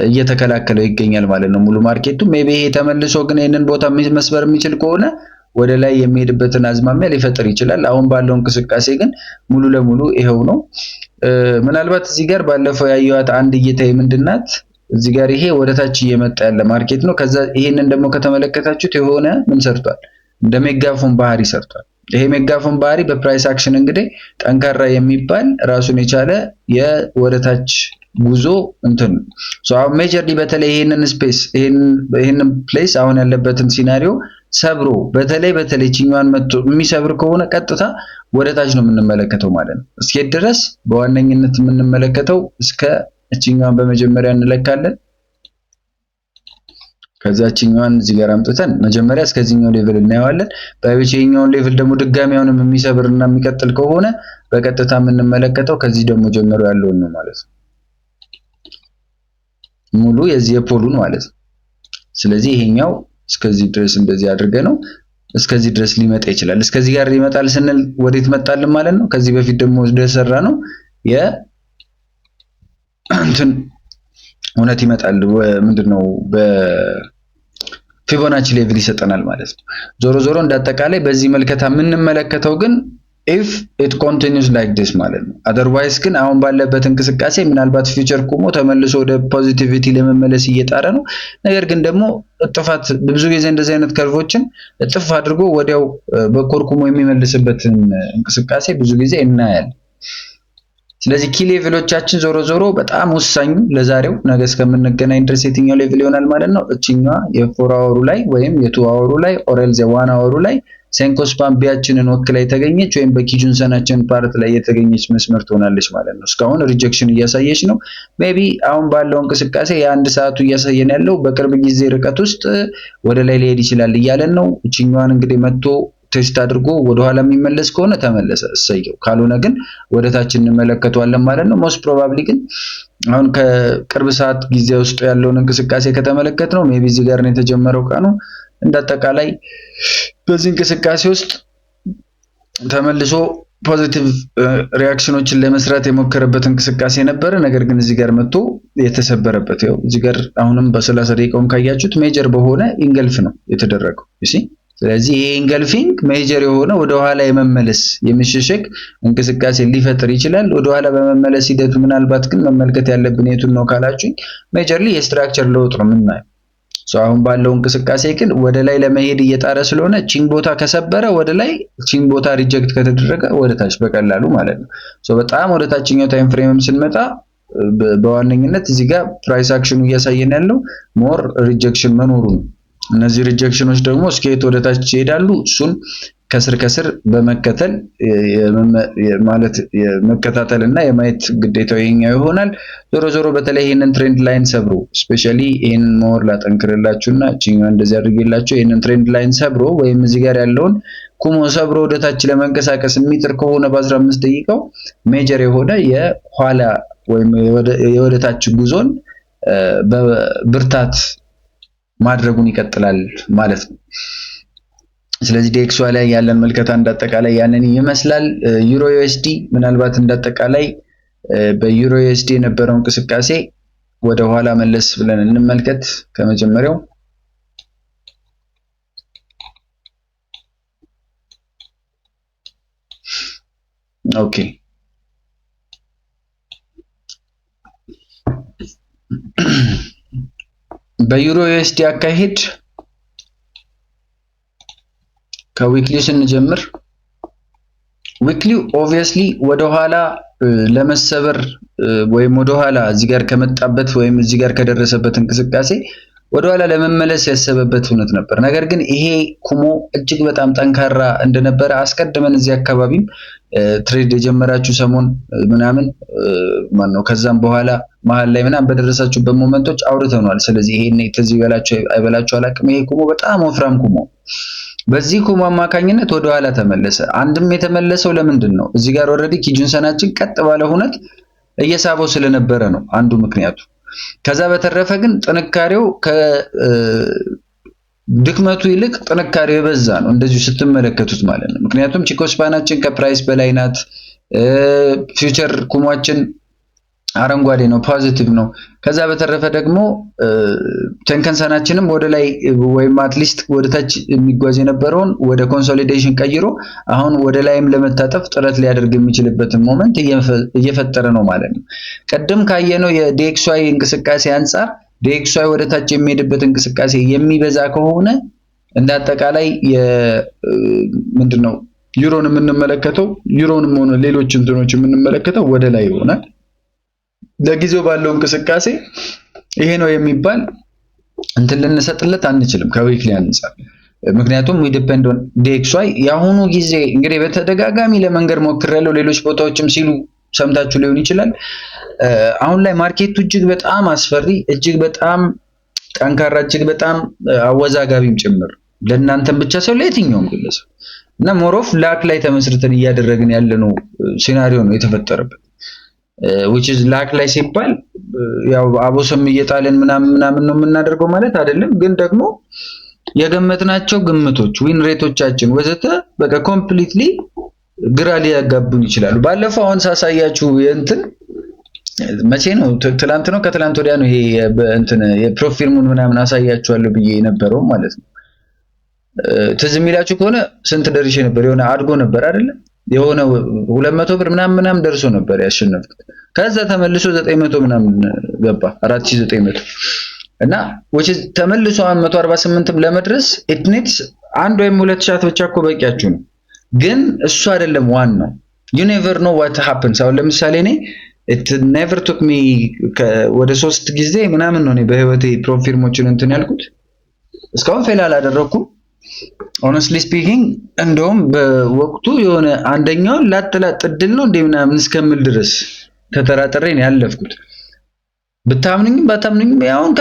እየተከላከለው ይገኛል ማለት ነው ሙሉ ማርኬቱ። ሜቢ ይሄ ተመልሶ ግን ይሄንን ቦታ መስበር የሚችል ከሆነ ወደ ላይ የሚሄድበትን አዝማሚያ ሊፈጥር ይችላል። አሁን ባለው እንቅስቃሴ ግን ሙሉ ለሙሉ ይሄው ነው። ምናልባት እዚህ ጋር ባለፈው ያየዋት አንድ እይታዬ ምንድናት? እዚህ ጋር ይሄ ወደታች እየመጣ ያለ ማርኬት ነው። ከዛ ይሄንን ደግሞ ከተመለከታችሁት የሆነ ምን ሰርቷል? እንደ ሜጋፎን ባህሪ ሰርቷል። ይሄ ሜጋፎን ባህሪ በፕራይስ አክሽን እንግዲህ ጠንካራ የሚባል ራሱን የቻለ የወደታች ጉዞ እንትን አሁን ሜጀርሊ በተለይ ይሄንን ስፔስ ይሄንን ፕሌስ አሁን ያለበትን ሲናሪዮ ሰብሮ በተለይ ቺኛዋን መጥቶ የሚሰብር ከሆነ ቀጥታ ወደታች ነው የምንመለከተው ማለት ነው። እስከ ድረስ በዋነኝነት የምንመለከተው እስከ እቺኛዋን በመጀመሪያ እንለካለን። ከዛችኛዋን እዚህ ጋር አምጥተን መጀመሪያ እስከዚህኛው ሌቭል እናየዋለን። በዚህኛው ሌቭል ደግሞ ድጋሚያውንም የሚሰብርና የሚቀጥል ከሆነ በቀጥታ የምንመለከተው ከዚህ ደግሞ ጀምሮ ያለውን ነው ማለት ነው። ሙሉ የዚህ የፖሉን ማለት ነው። ስለዚህ ይሄኛው እስከዚህ ድረስ እንደዚህ አድርገ ነው እስከዚህ ድረስ ሊመጣ ይችላል። እስከዚህ ጋር ይመጣል ስንል ወዴት መጣልን ማለት ነው? ከዚህ በፊት ደግሞ እንደሰራ ነው እንትን እውነት ይመጣል ምንድነው በፊቦናቺ ሌቭል ይሰጠናል ማለት ነው። ዞሮ እንዳጠቃላይ በዚህ መልከታ የምንመለከተው ግን if it continues like this ማለት ነው። otherwise ግን አሁን ባለበት እንቅስቃሴ ምናልባት ፊውቸር ቆሞ ተመልሶ ወደ ፖዚቲቪቲ ለመመለስ እየጣረ ነው። ነገር ግን ደግሞ እጥፋት ብዙ ጊዜ እንደዚህ አይነት ከርቮችን እጥፍ አድርጎ ወዲያው በኮርኩሞ የሚመልስበትን እንቅስቃሴ ብዙ ጊዜ እናያለን። ስለዚህ ኪ ሌቭሎቻችን ዞሮ ዞሮ በጣም ወሳኙ ለዛሬው ነገ እስከምንገናኝ ድረስ የትኛው ሌቭል ይሆናል ማለት ነው? እቺኛዋ የ4 አወሩ ላይ ወይም የ2 አወሩ ላይ ኦሬል ዘ 1 አወሩ ላይ ሴንኮስፓን ቢያችንን ወክላ የተገኘች ወይም በኪጁንሰናችን ፓርት ላይ የተገኘች መስመር ትሆናለች ማለት ነው። እስካሁን ሪጀክሽን እያሳየች ነው። ሜቢ አሁን ባለው እንቅስቃሴ የአንድ ሰዓቱ እያሳየን ያለው በቅርብ ጊዜ ርቀት ውስጥ ወደ ላይ ሊሄድ ይችላል እያለን ነው። እቺኛዋን እንግዲህ መጥቶ ቴስት አድርጎ ወደ ኋላ የሚመለስ ከሆነ ተመለሰ፣ እሰየው። ካልሆነ ግን ወደ ታች እንመለከተዋለን ማለት ነው። ሞስት ፕሮባብሊ ግን አሁን ከቅርብ ሰዓት ጊዜ ውስጥ ያለውን እንቅስቃሴ ከተመለከት ነው ሜቢ እዚህ ጋር ነው የተጀመረው ቀኑ። እንዳጠቃላይ በዚህ እንቅስቃሴ ውስጥ ተመልሶ ፖዚቲቭ ሪአክሽኖችን ለመስራት የሞከረበት እንቅስቃሴ ነበረ። ነገር ግን እዚህ ጋር መጥቶ የተሰበረበት ያው እዚህ ጋር አሁንም በ30 ደቂቃውም ካያችሁት ሜጀር በሆነ ኢንገልፍ ነው የተደረገው እሺ። ስለዚህ ይሄ ኢንገልፊንግ ሜጀር የሆነ ወደ ኋላ የመመለስ የመሸሸግ እንቅስቃሴ ሊፈጥር ይችላል። ወደ ኋላ በመመለስ ሂደቱ ምናልባት ግን መመልከት ያለብን የቱን ነው ካላችሁኝ ሜጀርሊ የስትራክቸር ለውጥ ነው የምናየው። አሁን ባለው እንቅስቃሴ ግን ወደ ላይ ለመሄድ እየጣረ ስለሆነ ቺን ቦታ ከሰበረ ወደ ላይ፣ ቺን ቦታ ሪጀክት ከተደረገ ወደ ታች በቀላሉ ማለት ነው። በጣም ወደ ታችኛው ታይም ፍሬምም ስንመጣ በዋነኝነት እዚህ ጋር ፕራይስ አክሽኑ እያሳየን ያለው ሞር ሪጀክሽን መኖሩ ነው። እነዚህ ሪጀክሽኖች ደግሞ እስከየት ወደ ታች ይሄዳሉ እሱን ከስር ከስር በመከተል ማለት የመከታተልና የማየት ግዴታው የኛው ይሆናል። ዞሮ ዞሮ በተለይ ይሄንን ትሬንድ ላይን ሰብሮ ስፔሻሊ ይሄንን ሞር ላጠንክርላችሁና እቺኛው እንደዚህ አድርጌላችሁ ይሄንን ትሬንድ ላይን ሰብሮ ወይም እዚህ ጋር ያለውን ኩሞ ሰብሮ ወደ ታች ለመንቀሳቀስ የሚጥር ከሆነ በ15 ደቂቃው ሜጀር የሆነ የኋላ ወይም የወደ ታች ጉዞን በብርታት ማድረጉን ይቀጥላል ማለት ነው። ስለዚህ ዲኤክስዋይ ላይ ያለን መልከታ እንዳጠቃላይ ያንን ይመስላል። ዩሮ ዩኤስዲ ምናልባት እንዳጠቃላይ በዩሮ ዩኤስዲ የነበረው እንቅስቃሴ ወደ ኋላ መለስ ብለን እንመልከት ከመጀመሪያው ኦኬ በዩሮ ዩኤስዲ አካሄድ ከዊክሊ ስንጀምር ዊክሊ ኦብቪየስሊ ወደ ኋላ ለመሰበር ወይም ወደ ኋላ እዚህ ጋር ከመጣበት ወይም እዚህ ጋር ከደረሰበት እንቅስቃሴ ወደ ኋላ ለመመለስ ያሰበበት እውነት ነበር። ነገር ግን ይሄ ኩሞ እጅግ በጣም ጠንካራ እንደነበረ አስቀድመን እዚህ አካባቢም ትሬድ የጀመራችሁ ሰሞን ምናምን ማነው ከዛም በኋላ መሀል ላይ ምናምን በደረሳችሁበት ሞመንቶች አውርተናል። ስለዚህ ይሄን ትዝ ይበላችሁ አይበላችሁ አላቅም። ይሄ ኩሞ በጣም ወፍራም ኩሞ በዚህ ኩሞ አማካኝነት ወደ ኋላ ተመለሰ። አንድም የተመለሰው ለምንድን ነው? እዚህ ጋር ኦሬዲ ኪጁንሰናችን ቀጥ ባለ ሁነት እየሳበው ስለነበረ ነው አንዱ ምክንያቱ። ከዛ በተረፈ ግን ጥንካሬው ከድክመቱ ይልቅ ጥንካሬው የበዛ ነው እንደዚሁ ስትመለከቱት ማለት ነው። ምክንያቱም ቺኮስፓናችን ከፕራይስ በላይ ናት። ፊውቸር ኩሟችን አረንጓዴ ነው፣ ፖዚቲቭ ነው። ከዛ በተረፈ ደግሞ ቴንከንሰናችንም ወደ ላይ ወይም አትሊስት ወደ ታች የሚጓዝ የነበረውን ወደ ኮንሶሊዴሽን ቀይሮ አሁን ወደ ላይም ለመታጠፍ ጥረት ሊያደርግ የሚችልበትን ሞመንት እየፈጠረ ነው ማለት ነው። ቀደም ካየነው የዲኤክስዋይ እንቅስቃሴ አንፃር ዲኤክስዋይ ወደ ታች የሚሄድበት እንቅስቃሴ የሚበዛ ከሆነ እንዳጠቃላይ ምንድነው ዩሮን የምንመለከተው ዩሮንም ሆነ ሌሎች እንትኖች የምንመለከተው ወደ ላይ ይሆናል። ለጊዜው ባለው እንቅስቃሴ ይሄ ነው የሚባል እንትን ልንሰጥለት አንችልም ከዊክሊ አንፃር። ምክንያቱም we depend on DXY ያሁኑ ጊዜ እንግዲህ በተደጋጋሚ ለመንገር ሞክሬያለሁ። ሌሎች ቦታዎችም ሲሉ ሰምታችሁ ሊሆን ይችላል። አሁን ላይ ማርኬቱ እጅግ በጣም አስፈሪ፣ እጅግ በጣም ጠንካራ፣ እጅግ በጣም አወዛጋቢም ጭምር ለእናንተም ብቻ ሰው ለየትኛውም ግለሰብ እና ሞሮፍ ላክ ላይ ተመስርተን እያደረግን ያለነው ሲናሪዮ ነው የተፈጠረበት። which is ላክ ላይ ሲባል ያው አቦሰም እየጣለን ምናምን ነው የምናደርገው ማለት አይደለም። ግን ደግሞ የገመትናቸው ግምቶች ዊን ሬቶቻችን ወዘተ በቃ ኮምፕሊትሊ ግራ ሊያጋቡን ይችላሉ። ባለፈው አሁን ሳሳያችሁ እንትን መቼ ነው ትላንት ነው ከትላንት ወዲያ ነው ይሄ እንትን የፕሮፊርሙን ምናምን አሳያችኋለሁ ብዬ የነበረው ማለት ነው። ትዝ የሚላችሁ ከሆነ ስንት ደርሼ ነበር? የሆነ አድጎ ነበር አይደለ? የሆነ 200 ብር ምናምን ደርሶ ነበር ያሸነፍኩት። ከዛ ተመልሶ 900 ምናምን ገባ 4900 እና which is ተመልሶ 148 ለመድረስ it needs አንድ ወይም ሁለት ሻት ብቻ እኮ በቂያችሁ ነው። ግን እሱ አይደለም ዋናው። ዩ ኔቨር ኖ ዋት ሃፕንስ። አሁን ለምሳሌ እኔ ኢት ኔቨር ቱክ ሚ ወደ 3 ጊዜ ምናምን ነው እኔ በህይወቴ ፕሮፕ ፊርሞችን እንትን ያልኩት እስካሁን ፌል አላደረኩም። ሆነስትሊ ስፒኪንግ እንደውም በወቅቱ የሆነ አንደኛውን ላጥላጥ እድል ነው እንደ ምናምን እስከምል ድረስ ተጠራጥሬ ነው ያለፍኩት። ብታምኑኝም ባታምኑኝም ያውን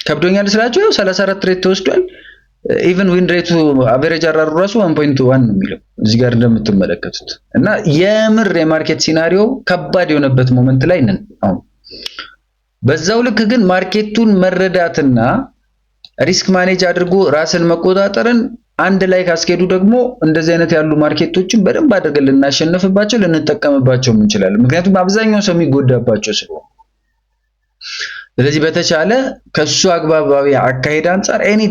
ከብዶኛል ስላችሁ ያው 34 ሬት ተወስዷል። ኢቭን ዊን ሬቱ አቨሬጅ አራሩ ራሱ 1.1 ነው የሚለው እዚህ ጋር እንደምትመለከቱት እና የምር የማርኬት ሲናሪዮ ከባድ የሆነበት ሞመንት ላይ ነን አሁን። በዛው ልክ ግን ማርኬቱን መረዳትና ሪስክ ማኔጅ አድርጎ ራስን መቆጣጠርን አንድ ላይ ካስኬዱ ደግሞ እንደዚህ አይነት ያሉ ማርኬቶችን በደንብ አድርገን ልናሸንፍባቸው ልንጠቀምባቸው እንችላለን። ምክንያቱም አብዛኛው ሰው የሚጎዳባቸው ስለሆነ ስለዚህ በተቻለ ከሱ አግባባዊ አካሄድ አንፃር ኤኒ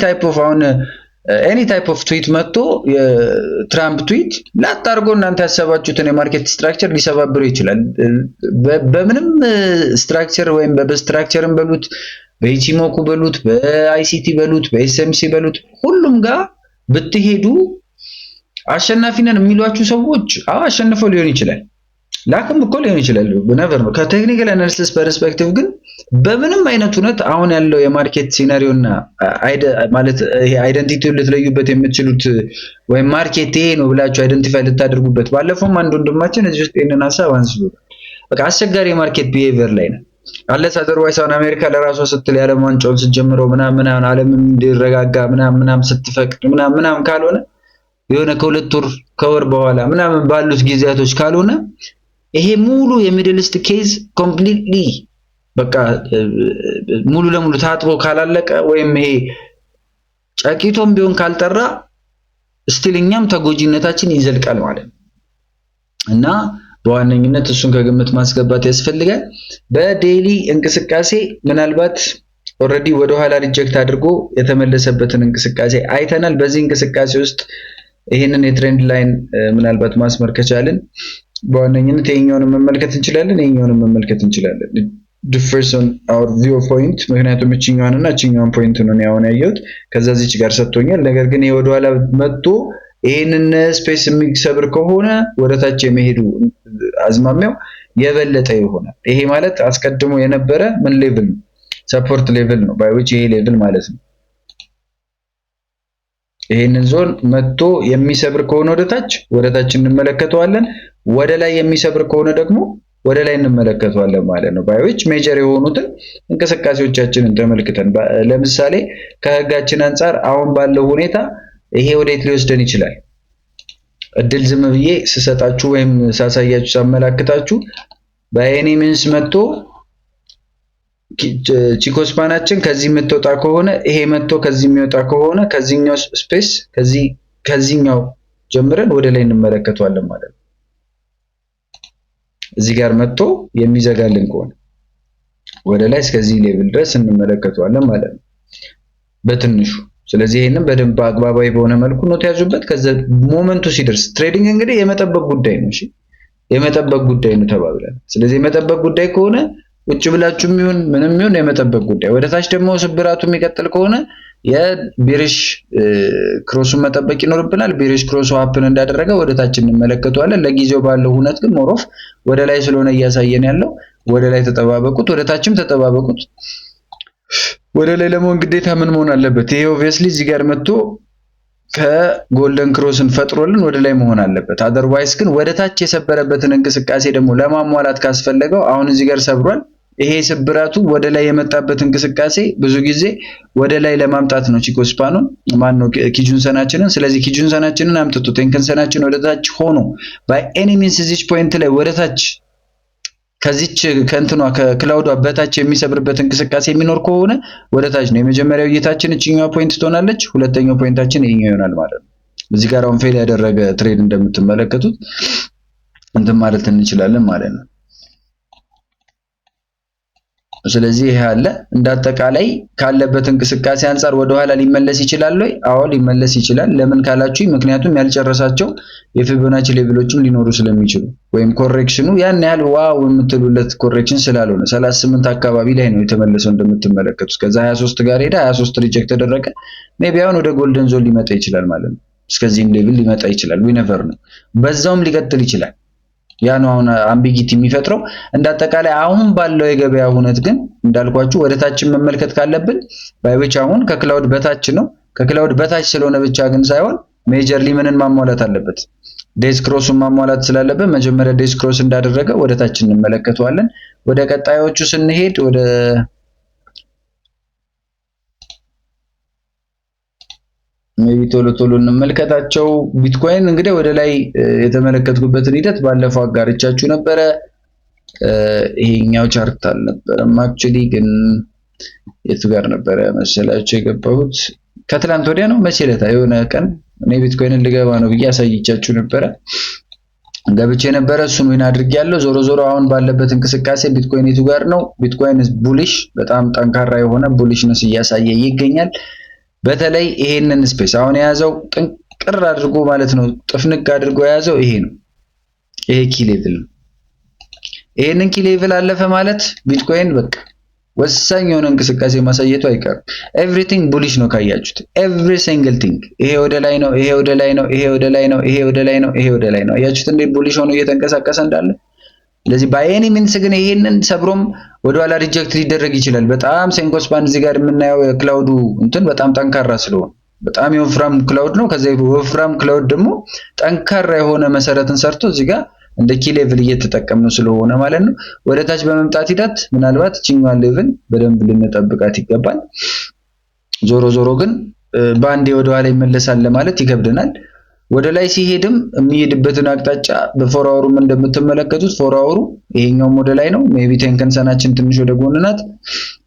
ታይፕ ኦፍ ትዊት መጥቶ የትራምፕ ትዊት ላጣርጎ እናንተ ያሰባችሁትን የማርኬት ስትራክቸር ሊሰባብሩ ይችላል። በምንም ስትራክቸር ወይም በስትራክቸርም በሉት በኢቺሞኩ በሉት በአይሲቲ በሉት በኤስኤምሲ በሉት ሁሉም ጋር ብትሄዱ አሸናፊ ነን የሚሏችሁ ሰዎች አሸንፈው ሊሆን ይችላል። ላክም እኮ ሊሆን ይችላል ነቨር ነው። ከቴክኒካል አናሊሲስ ፐርስፔክቲቭ ግን በምንም አይነት ሁኔታ አሁን ያለው የማርኬት ሲናሪዮና ማለት ይሄ አይደንቲቲውን ልትለዩበት የምትችሉት ወይም ማርኬት ይሄ ነው ብላችሁ አይደንቲፋይ ልታደርጉበት ባለፈውም አንድ ወንድማችን እዚህ ውስጥ ይሄንን ሐሳብ አንስቶ በቃ አስቸጋሪ የማርኬት ቢሄቪየር ላይ ነው አለስ አዘርዋይስ አሁን አሜሪካ ለራሷ ስትል የዓለም ዋንጫውን ስትጀምረው ምናምን ዓለም እንዲረጋጋ ምናምን ስትፈቅድ ምናምን ካልሆነ የሆነ ከወር በኋላ ምናምን ባሉት ጊዜያቶች ካልሆነ ይሄ ሙሉ የሚድል ኢስት ኬዝ ኮምፕሊትሊ በቃ ሙሉ ለሙሉ ታጥቦ ካላለቀ ወይም ይሄ ጫቂቶም ቢሆን ካልጠራ ስቲልኛም ተጎጂነታችን ይዘልቃል ማለት ነው እና በዋነኝነት እሱን ከግምት ማስገባት ያስፈልጋል። በዴይሊ እንቅስቃሴ ምናልባት ኦሬዲ ወደ ኋላ ሪጀክት አድርጎ የተመለሰበትን እንቅስቃሴ አይተናል። በዚህ እንቅስቃሴ ውስጥ ይሄንን የትሬንድ ላይን ምናልባት ማስመር ከቻልን በዋነኝነት ይሄኛውን መመልከት እንችላለን። differs on our view point ምክንያቱም እቺኛዋንና እቺኛዋን ፖይንት ነው ያውን ያየሁት ከዛ እዚች ጋር ሰጥቶኛል። ነገር ግን ይሄ ወደ ኋላ መጥቶ ይሄንን ስፔስ የሚሰብር ከሆነ ወደታች የመሄዱ አዝማሚያው የበለጠ ይሆናል። ይሄ ማለት አስቀድሞ የነበረ ምን ሌቭል ነው? ሰፖርት ሌቭል ነው ባይ which ይሄ ሌቭል ማለት ነው። ይሄንን ዞን መጥቶ የሚሰብር ከሆነ ወደታች እንመለከተዋለን። ወደ ላይ የሚሰብር ከሆነ ደግሞ ወደ ላይ እንመለከተዋለን ማለት ነው። ባይ which ሜጀር የሆኑትን እንቅስቃሴዎቻችንን ተመልክተን ለምሳሌ ከህጋችን አንፃር አሁን ባለው ሁኔታ ይሄ ወዴት ሊወስደን ይችላል? እድል ዝም ብዬ ስሰጣችሁ ወይም ሳሳያችሁ ሳመላክታችሁ በኤኒ ሚንስ መጥቶ ቺኮስፓናችን ከዚህ የምትወጣ ከሆነ ይሄ መጥቶ ከዚህ የሚወጣ ከሆነ ከዚህኛው ስፔስ ከዚህኛው ጀምረን ወደ ላይ እንመለከተዋለን ማለት ነው። እዚህ ጋር መጥቶ የሚዘጋልን ከሆነ ወደ ላይ እስከዚህ ሌቭል ድረስ እንመለከተዋለን ማለት ነው በትንሹ። ስለዚህ ይሄንን በደንብ አግባባዊ በሆነ መልኩ ነው ተያዙበት። ከዛ ሞመንቱ ሲደርስ ትሬዲንግ እንግዲህ የመጠበቅ ጉዳይ ነው። እሺ የመጠበቅ ጉዳይ ነው ተባብለን። ስለዚህ የመጠበቅ ጉዳይ ከሆነ ቁጭ ብላችሁም ይሁን ምንም ይሁን የመጠበቅ ጉዳይ። ወደታች ደግሞ ስብራቱ የሚቀጥል ከሆነ የቢሪሽ ክሮሱን መጠበቅ ይኖርብናል። ቢሪሽ ክሮሱ ሀፕን እንዳደረገ ወደታች እንመለከተዋለን። ለጊዜው ባለው ሁኔታ ግን ሞሮፍ ወደ ላይ ስለሆነ እያሳየን ያለው ወደ ላይ ተጠባበቁት፣ ወደታችም ተጠባበቁት። ወደ ላይ ለመሆን ግዴታ ምን መሆን አለበት? ይሄ ኦብቪየስሊ እዚህ ጋር መጥቶ ከጎልደን ክሮስን ፈጥሮልን ወደ ላይ መሆን አለበት። አደርዋይስ ግን ወደታች የሰበረበትን እንቅስቃሴ ደግሞ ለማሟላት ካስፈለገው አሁን እዚህ ጋር ሰብሯል። ይሄ ስብራቱ ወደ ላይ የመጣበት እንቅስቃሴ ብዙ ጊዜ ወደ ላይ ለማምጣት ነው ቺኮስፓኑን ማነው ኪጁንሰናችንን። ስለዚህ ኪጁንሰናችንን አምጥቶ ቴንከንሰናችን ወደታች ሆኖ ባይ ኤኒ ሚንስ እዚች ፖይንት ላይ ወደታች ከዚች ከእንትኗ ከክላውዷ በታች የሚሰብርበት እንቅስቃሴ የሚኖር ከሆነ ወደታች ነው የመጀመሪያው እይታችን እቺኛው ፖይንት ትሆናለች። ሁለተኛው ፖይንታችን ይሄኛው ይሆናል ማለት ነው። እዚህ ጋር አሁን ፌል ያደረገ ትሬድ እንደምትመለከቱት እንትን ማለት እንችላለን ማለት ነው። ስለዚህ ይሄ አለ እንዳጠቃላይ ካለበት እንቅስቃሴ አንፃር ወደ ኋላ ሊመለስ ይችላል ወይ? አዎ ሊመለስ ይችላል። ለምን ካላችሁ ምክንያቱም ያልጨረሳቸው የፊቦናቺ ሌቭሎችም ሊኖሩ ስለሚችሉ ወይም ኮሬክሽኑ ያን ያህል ዋው የምትሉለት ኮሬክሽን ስላልሆነ 38 አካባቢ ላይ ነው የተመለሰው እንደምትመለከቱት። ከዛ 23 ጋር ሄዳ 23 ሪጀክት ተደረገ። ሜቢ አሁን ወደ ጎልደን ዞን ሊመጣ ይችላል ማለት ነው። እስከዚህም ሌቭል ሊመጣ ይችላል። ዊ ኔቨር ነው። በዛውም ሊቀጥል ይችላል። ያ ነው አሁን አምቢጊቲ የሚፈጥረው። እንዳጠቃላይ አሁን ባለው የገበያ ሁኔታ ግን እንዳልኳችሁ ወደ ታችን መመልከት ካለብን ባይቢች አሁን ከክላውድ በታች ነው። ከክላውድ በታች ስለሆነ ብቻ ግን ሳይሆን ሜጀርሊ ምንን ማሟላት አለበት? ዴዝ ክሮስን ማሟላት ስላለበት መጀመሪያ ዴዝ ክሮስ እንዳደረገ ወደ ታች እንመለከተዋለን። ወደ ቀጣዮቹ ስንሄድ ወደ ቶሎ ቶሎ እንመልከታቸው። ቢትኮይን እንግዲህ ወደ ላይ የተመለከትኩበትን ሂደት ባለፈው አጋርቻችሁ ነበረ። ይሄኛው ቻርት አልነበረም አክቹሊ፣ ግን የቱ ጋር ነበረ መሰላችሁ የገባሁት? ከትላንት ወዲያ ነው መቼ ዕለት የሆነ ቀን እኔ ቢትኮይንን ልገባ ነው ብዬ አሳይቻችሁ ነበረ። ገብቼ ነበረ፣ እሱን ዊን አድርጌያለሁ። ዞሮ ዞሮ አሁን ባለበት እንቅስቃሴ ቢትኮይን የቱ ጋር ነው? ቢትኮይን ቡሊሽ፣ በጣም ጠንካራ የሆነ ቡሊሽነስ እያሳየ ይገኛል። በተለይ ይሄንን ስፔስ አሁን የያዘው ጥንቅር አድርጎ ማለት ነው ጥፍንቅ አድርጎ የያዘው ይሄ ነው። ይሄ ኪ ሌቭል ነው። ይሄንን ኪ ሌቭል አለፈ ማለት ቢትኮይን በቃ ወሳኝ የሆነ እንቅስቃሴ ማሳየቱ አይቀርም። ኤቭሪቲንግ ቡሊሽ ነው ካያችሁት፣ ኤቭሪ ሲንግል ቲንግ። ይሄ ወደ ላይ ነው፣ ይሄ ወደ ላይ ነው፣ ይሄ ወደ ላይ ነው፣ ይሄ ወደ ላይ ነው፣ ይሄ ወደ ላይ ነው። አያችሁት እንዴት ቡሊሽ ሆኖ እየተንቀሳቀሰ እንዳለ። ስለዚህ ባይኤኒ ሚንስ ግን ይሄንን ሰብሮም ወደኋላ ሪጀክት ሊደረግ ይችላል። በጣም ሴንኮስፓን እዚህ ጋር የምናየው የክላውዱ እንትን በጣም ጠንካራ ስለሆነ በጣም የወፍራም ክላውድ ነው። ከዛ የወፍራም ክላውድ ደግሞ ጠንካራ የሆነ መሰረትን ሰርቶ እዚህ ጋር እንደ ኪ ሌቭል እየተጠቀምነው ስለሆነ ማለት ነው። ወደ ታች በመምጣት ሂደት ምናልባት ቺኛን ሌቭል በደንብ ልንጠብቃት ይገባል። ዞሮ ዞሮ ግን በአንዴ ወደኋላ ይመለሳል ለማለት ይከብደናል። ወደ ላይ ሲሄድም የሚሄድበትን አቅጣጫ በፎር አወሩም እንደምትመለከቱት ፎር አወሩ ይሄኛውም ወደ ላይ ነው። ሜቢ ቴንከንሰናችን ትንሽ ወደ ጎን ናት።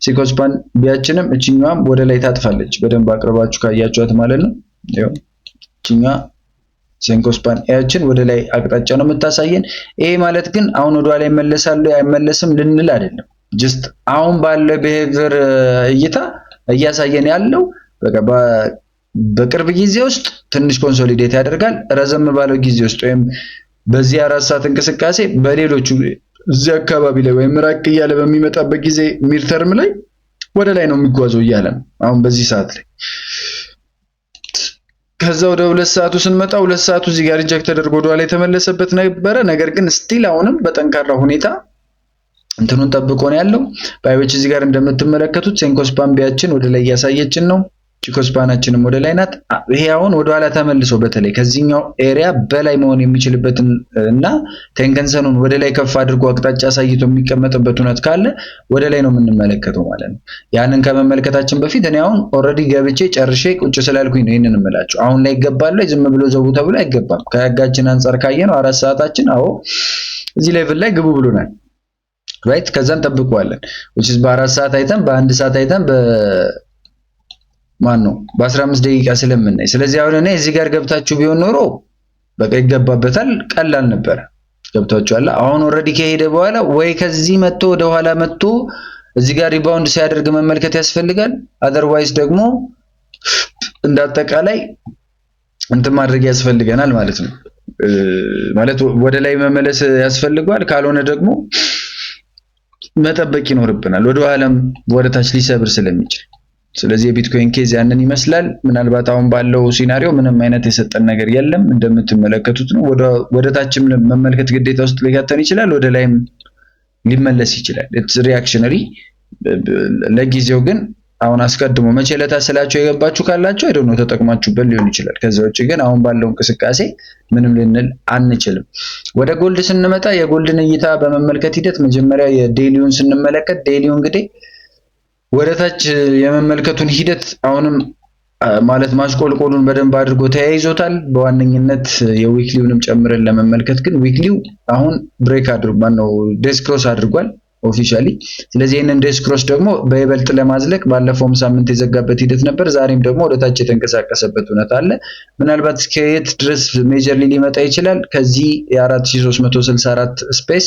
ሲኮስፓን ቢያችንም እቺኛዋም ወደ ላይ ታጥፋለች። በደንብ አቅርባችሁ ካያችኋት ማለት ነው። ያው እቺኛ ሴንኮስፓን ያችን ወደ ላይ አቅጣጫ ነው የምታሳየን። ይሄ ማለት ግን አሁን ወደ ላይ ይመለሳሉ አይመለስም ልንል አይደለም። ጀስት አሁን ባለው ቢሄቪየር እይታ እያሳየን ያለው በቃ በቅርብ ጊዜ ውስጥ ትንሽ ኮንሶሊዴት ያደርጋል። ረዘም ባለው ጊዜ ውስጥ ወይም በዚህ 4 ሰዓት እንቅስቃሴ በሌሎቹ እዚህ አካባቢ ላይ ወይም ራቅ እያለ በሚመጣበት ጊዜ ሚድ ተርም ላይ ወደ ላይ ነው የሚጓዘው እያለ ነው አሁን በዚህ ሰዓት ላይ። ከዛ ወደ 2 ሰዓቱ ስንመጣ 2 ሰዓቱ እዚህ ጋር ሪጀክት ተደርጎ ወደ ላይ የተመለሰበት ነበረ። ነገር ግን ስቲል አሁንም በጠንካራ ሁኔታ እንትኑን ጠብቆ ነው ያለው። ባይዎች እዚህ ጋር እንደምትመለከቱት ሴንኮስፓን ቢያችን ወደ ላይ እያሳየችን ነው። ቺኮስፓናችንም ወደ ላይ ናት። ይሄ አሁን ወደ ኋላ ተመልሶ በተለይ ከዚህኛው ኤሪያ በላይ መሆን የሚችልበትን እና ቴንከንሰኑን ወደ ላይ ከፍ አድርጎ አቅጣጫ አሳይቶ የሚቀመጥበት ሁኔታ ካለ ወደ ላይ ነው የምንመለከተው ማለት ነው። ያንን ከመመልከታችን በፊት እኔ አሁን ኦልሬዲ ገብቼ ጨርሼ ቁጭ ስላልኩኝ ነው ይሄንን እምላችሁ። አሁን ላይ ይገባል ላይ ዝም ብሎ ዘው ተብሎ አይገባም። ከህጋችን አንፃር ካየነው 4 ሰዓታችን አዎ እዚህ ሌቭል ላይ ግቡ ብሎናል። ራይት ከዛን ጠብቀዋለን which is በ4 ሰዓት አይተን በ1 ሰዓት አይተን ማን ነው በ15 ደቂቃ ስለምናይ። ስለዚህ አሁን እኔ እዚህ ጋር ገብታችሁ ቢሆን ኖሮ በቃ ይገባበታል ቀላል ነበር። ገብታችኋል። አሁን ኦሬዲ ከሄደ በኋላ ወይ ከዚህ መጥቶ ወደ ኋላ መጥቶ እዚህ ጋር ሪባውንድ ሲያደርግ መመልከት ያስፈልጋል። አዘርዋይስ ደግሞ እንዳጠቃላይ እንትን ማድረግ ያስፈልገናል ማለት ነው። ማለት ወደ ላይ መመለስ ያስፈልጋል። ካልሆነ ደግሞ መጠበቅ ይኖርብናል ወደ ኋላም ወደ ታች ሊሰብር ስለሚችል። ስለዚህ የቢትኮይን ኬዝ ያንን ይመስላል። ምናልባት አሁን ባለው ሲናሪዮ ምንም አይነት የሰጠን ነገር የለም እንደምትመለከቱት ነው። ወደ ታችም መመልከት ግዴታ ውስጥ ሊጋተን ይችላል፣ ወደ ላይም ሊመለስ ይችላል። ኢትስ ሪአክሽነሪ። ለጊዜው ግን አሁን አስቀድሞ መቼ ለታሰላችሁ የገባችሁ ካላችሁ አይደው ነው ተጠቅማችሁበት ሊሆን ይችላል። ከዛ ውጪ ግን አሁን ባለው እንቅስቃሴ ምንም ልንል አንችልም። ወደ ጎልድ ስንመጣ የጎልድን እይታ በመመልከት ሂደት መጀመሪያ የዴሊውን ስንመለከት ዴሊው እንግዲህ ወደታች የመመልከቱን ሂደት አሁንም ማለት ማሽቆልቆሉን በደንብ አድርጎ ተያይዞታል። በዋነኝነት የዊክሊውንም ጨምረን ለመመልከት ግን ዊክሊው አሁን ብሬክ አድርጓል ነው ዴስ ክሮስ አድርጓል ኦፊሻሊ። ስለዚህ ይሄንን ዴስ ክሮስ ደግሞ በይበልጥ ለማዝለቅ ባለፈውም ሳምንት የዘጋበት ሂደት ነበር። ዛሬም ደግሞ ወደታች የተንቀሳቀሰበት ሁኔታ አለ። ምናልባት ከየት ድረስ ሜጀርሊ ሊመጣ ይችላል? ከዚህ የ4364 ስፔስ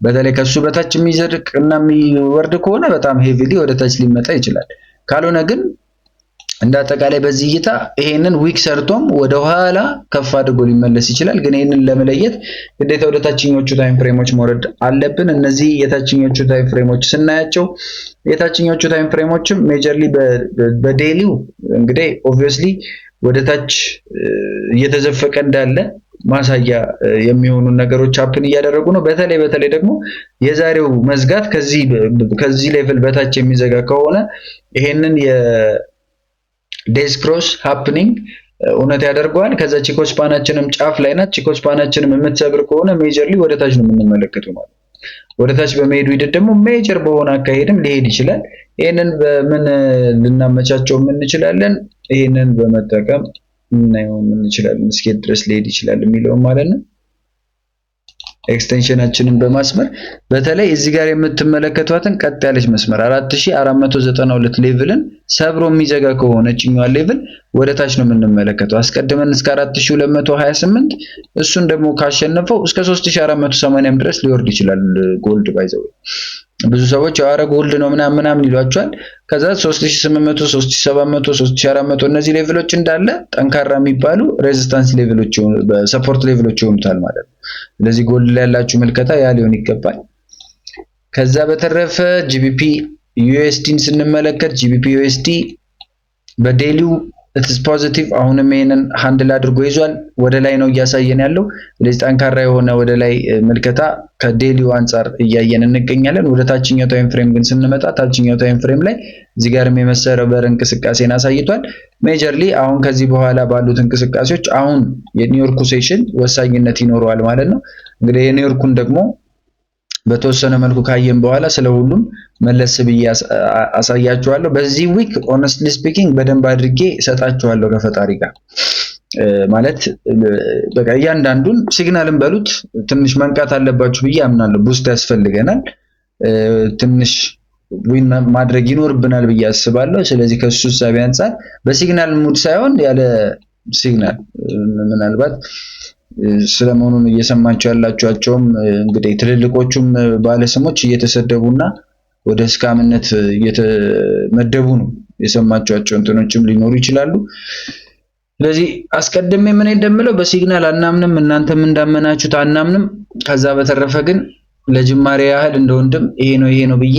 በተለይ ከሱ በታች የሚዘርቅ እና የሚወርድ ከሆነ በጣም ሄቪሊ ወደታች ሊመጣ ይችላል። ካልሆነ ግን እንዳጠቃላይ በዚህ እይታ ይሄንን ዊክ ሰርቶም ወደ ኋላ ከፍ አድርጎ ሊመለስ ይችላል። ግን ይሄንን ለመለየት ግዴታ ወደ ታችኞቹ ታይም ፍሬሞች መውረድ አለብን። እነዚህ የታችኞቹ ታይም ፍሬሞች ስናያቸው የታችኞቹ ታይም ፍሬሞችም ሜጀርሊ በዴሊው እንግዲህ ኦብቪየስሊ ወደ ታች እየተዘፈቀ እንዳለ ማሳያ የሚሆኑ ነገሮች ሀፕን እያደረጉ ነው። በተለይ ደግሞ የዛሬው መዝጋት ከዚህ ሌቭል በታች የሚዘጋ ከሆነ ይሄንን የዴዝ ክሮስ ሃፕኒንግ እውነት ያደርገዋል። ከዛ ቺኮስፓናችንም ጫፍ ላይ ናት። ቺኮስፓናችንም የምትሰብር ከሆነ ሜጀርሊ ወደ ታች ነው የምንመለከተው ማለት ነው። ወደ ታች በመሄዱ ሂደት ደግሞ ሜጀር በሆነ አካሄድም ሊሄድ ይችላል። ይሄንን በምን ልናመቻቸው እንችላለን? ይሄንን በመጠቀም እናየው እንችላለን። እስከ ድረስ ሊሄድ ይችላል የሚለው ማለት ነው። ኤክስቴንሽናችንን በማስመር በተለይ እዚህ ጋር የምትመለከቷትን ቀጥ ያለች መስመር 4492 ሌቭልን ሰብሮ የሚዘጋ ከሆነ እኛው ሌቭል ወደ ታች ነው የምንመለከተው። አስቀድመን እስከ 4228 እሱን ደግሞ ካሸነፈው እስከ 3480 ድረስ ሊወርድ ይችላል ጎልድ ባይዘው። ብዙ ሰዎች አረ ጎልድ ነው ምናምን ይሏቸዋል። ከዛ 3800 3700 3400 እነዚህ ሌቭሎች እንዳለ ጠንካራ የሚባሉ ሬዚስታንስ ሌቭሎች በሰፖርት ሌቭሎች ይሆኑታል ማለት ነው። ስለዚህ ጎልድ ላይ ያላችሁ መልከታ ያ ሊሆን ይገባል። ከዛ በተረፈ ጂቢፒ ዩኤስዲን ስንመለከት ጂቢፒ ዩኤስዲ በዴሊው ኢትስ ፖዚቲቭ አሁንም ይሄንን ሃንድል አድርጎ ይዟል። ወደ ላይ ነው እያሳየን ያለው። ስለዚህ ጠንካራ የሆነ ወደ ላይ መልከታ ከዴሊው አንፃር እያየን እንገኛለን። ወደ ታችኛው ታይም ፍሬም ግን ስንመጣ ታችኛው ታይም ፍሬም ላይ እዚህ ጋርም የመሰረበር እንቅስቃሴን አሳይቷል። ሜጀርሊ አሁን ከዚህ በኋላ ባሉት እንቅስቃሴዎች አሁን የኒውዮርኩ ሴሽን ወሳኝነት ይኖረዋል ማለት ነው። እንግዲህ የኒውዮርኩን ደግሞ በተወሰነ መልኩ ካየን በኋላ ስለሁሉም መለስ ብዬ አሳያችኋለሁ። በዚህ ዊክ ሆነስትሊ ስፒኪንግ በደንብ አድርጌ እሰጣችኋለሁ ከፈጣሪ ጋር ማለት በቃ እያንዳንዱን ሲግናልን በሉት ትንሽ መንቃት አለባችሁ ብዬ አምናለሁ። ቡስት ያስፈልገናል፣ ትንሽ ዊን ማድረግ ይኖርብናል ብዬ አስባለሁ። ስለዚህ ከሱ ሐሳብ አንፃር በሲግናል ሙድ ሳይሆን ያለ ሲግናል ምናልባት ስለመሆኑን እየሰማችሁ ያላችኋቸውም እንግዲህ ትልልቆቹም ባለስሞች እየተሰደቡና ወደ ስካምነት እየተመደቡ ነው የሰማችኋቸው እንትኖችም ሊኖሩ ይችላሉ። ስለዚህ አስቀድሜ ምን እንደምለው በሲግናል አናምንም፣ እናንተም እንዳመናችሁት አናምንም። ከዛ በተረፈ ግን ለጅማሬ ያህል እንደወንድም ይሄ ነው ብዬ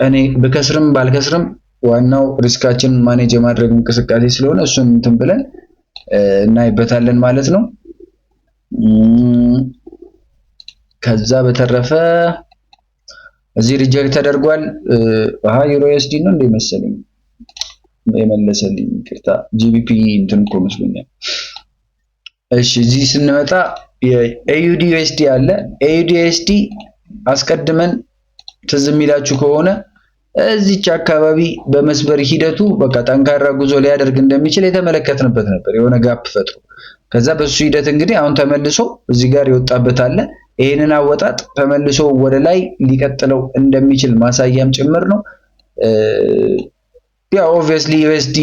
እኔ በከስርም ባልከስርም ዋናው ሪስካችን ማኔጅ የማድረግ እንቅስቃሴ ስለሆነ እሱን እንትን ብለን እናይበታለን ማለት ነው። ከዛ በተረፈ እዚህ ሪጀክት ተደርጓል። ዩሮ ኤስዲ ነው እንደ መሰለኝ የመለሰልኝ፣ ይቅርታ ጂቢፒ እንትን እኮ መስሎኛል። እሺ እዚህ ስንመጣ የኤዩዲ ዩኤስዲ አለ። ኤዩዲ ዩኤስዲ አስቀድመን ትዝ የሚላችሁ ከሆነ እዚች አካባቢ በመስበር ሂደቱ በቃ ጠንካራ ጉዞ ሊያደርግ እንደሚችል የተመለከትንበት ነበር፣ የሆነ ጋፕ ፈጥሮ። ከዛ በሱ ሂደት እንግዲህ አሁን ተመልሶ እዚህ ጋር ይወጣበት አለ። ይሄንን አወጣጥ ተመልሶ ወደ ላይ ሊቀጥለው እንደሚችል ማሳያም ጭምር ነው። ያው ኦብቪየስሊ ዩኤስዲ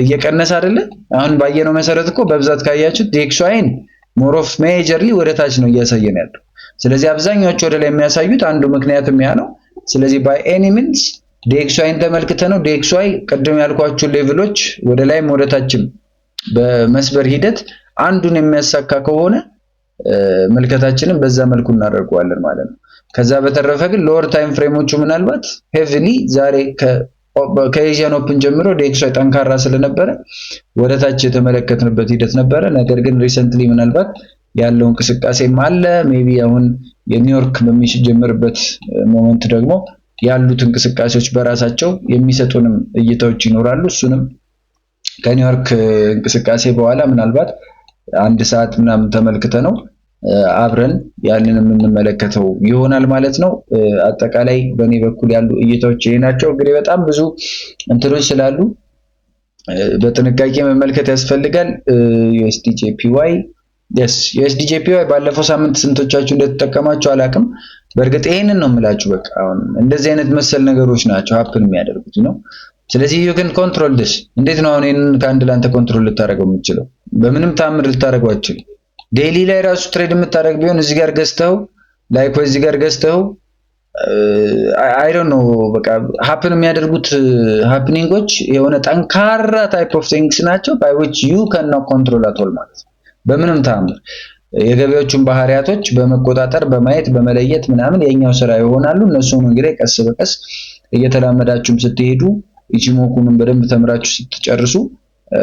እየቀነሰ አይደለ? አሁን ባየነው መሰረት እኮ በብዛት ካያችሁት ዲኤክስዋይን ሞር ኦፍ ሜጀርሊ ወደ ታች ነው እያሳየን ያለው። ስለዚህ አብዛኛዎቹ ወደ ላይ የሚያሳዩት አንዱ ምክንያትም ያ ነው። ስለዚህ ባይ ኤኒ ሚንስ ዲኤክስዋይን ተመልክተ ነው ዲኤክስዋይ ቅድም ያልኳችሁ ሌቭሎች ወደ ላይም ወደ ታችም በመስበር ሂደት አንዱን የሚያሳካ ከሆነ መልከታችንን በዛ መልኩ እናደርገዋለን ማለት ነው። ከዛ በተረፈ ግን ሎወር ታይም ፍሬሞቹ ምናልባት ሄቪሊ ዛሬ ከኤዥያን ኦፕን ጀምሮ ዲኤክስዋይ ጠንካራ ስለነበረ ወደ ታች የተመለከትንበት ሂደት ነበረ። ነገር ግን ሪሰንትሊ ምናልባት ያለው እንቅስቃሴም አለ። ሜቢ አሁን የኒውዮርክ በሚጀምርበት ሞመንት ደግሞ ያሉት እንቅስቃሴዎች በራሳቸው የሚሰጡንም እይታዎች ይኖራሉ። እሱንም ከኒውዮርክ እንቅስቃሴ በኋላ ምናልባት አንድ ሰዓት ምናምን ተመልክተ ነው አብረን ያንን የምንመለከተው ይሆናል ማለት ነው። አጠቃላይ በእኔ በኩል ያሉ እይታዎች ይሄ ናቸው። እንግዲህ በጣም ብዙ እንትኖች ስላሉ በጥንቃቄ መመልከት ያስፈልጋል። USDJPY USDJPY ባለፈው ሳምንት ስንቶቻችሁ እንደተጠቀማችሁ አላቅም። በእርግጥ ይሄንን ነው የምላችሁ። በቃ አሁን እንደዚህ አይነት መሰል ነገሮች ናቸው ሀፕን የሚያደርጉት ነው። ስለዚህ you can control this። እንዴት ነው አሁን ይሄንን ከአንድ ላንተ ኮንትሮል ልታደርገው የምትችለው? በምንም ታምር ልታደርገው አትችልም። ዴይሊ ላይ ራሱ ትሬድ የምታደርግ ቢሆን እዚህ ጋር ገዝተው ላይክ ወይ እዚህ ጋር ገዝተው አይ ዶንት ኖ በቃ ሀፕን የሚያደርጉት ሃፕኒንጎች የሆነ ጠንካራ ታይፕ ኦፍ ቲንግስ ናቸው by which you cannot control at all ማለት ነው። በምንም ታምር የገበያዎቹን ባህሪያቶች በመቆጣጠር በማየት በመለየት ምናምን የኛው ስራ ይሆናሉ። እነሱን እንግዲህ ቀስ በቀስ እየተላመዳችሁም ስትሄዱ ኢቺሞኩንም በደንብ ተምራችሁ ስትጨርሱ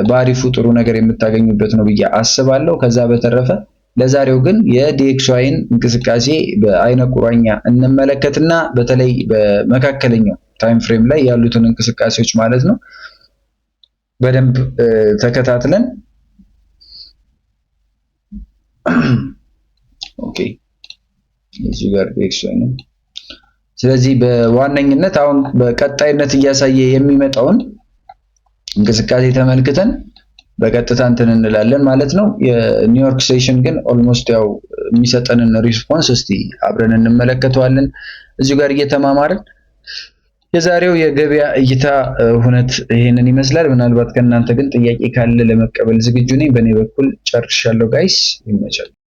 በአሪፉ ጥሩ ነገር የምታገኙበት ነው ብዬ አስባለሁ። ከዛ በተረፈ ለዛሬው ግን የዲኤክስዋይን እንቅስቃሴ በአይነ ቁራኛ እንመለከትና በተለይ በመካከለኛው ታይም ፍሬም ላይ ያሉትን እንቅስቃሴዎች ማለት ነው በደንብ ተከታትለን ኦኬ እዚህ ጋር ዲኤክስዋይ ነው። ስለዚህ በዋነኝነት አሁን በቀጣይነት እያሳየ የሚመጣውን እንቅስቃሴ ተመልክተን በቀጥታ እንትን እንላለን ማለት ነው። የኒውዮርክ ሴሽን ግን ኦልሞስት ያው የሚሰጠንን ሪስፖንስ እስቲ አብረን እንመለከተዋለን እዚሁ ጋር እየተማማርን። የዛሬው የገበያ እይታ ሁነት ይሄንን ይመስላል። ምናልባት ከእናንተ ግን ጥያቄ ካለ ለመቀበል ዝግጁ ነኝ። በእኔ በኩል ጨርሻለሁ ጋይስ፣ ይመቻል።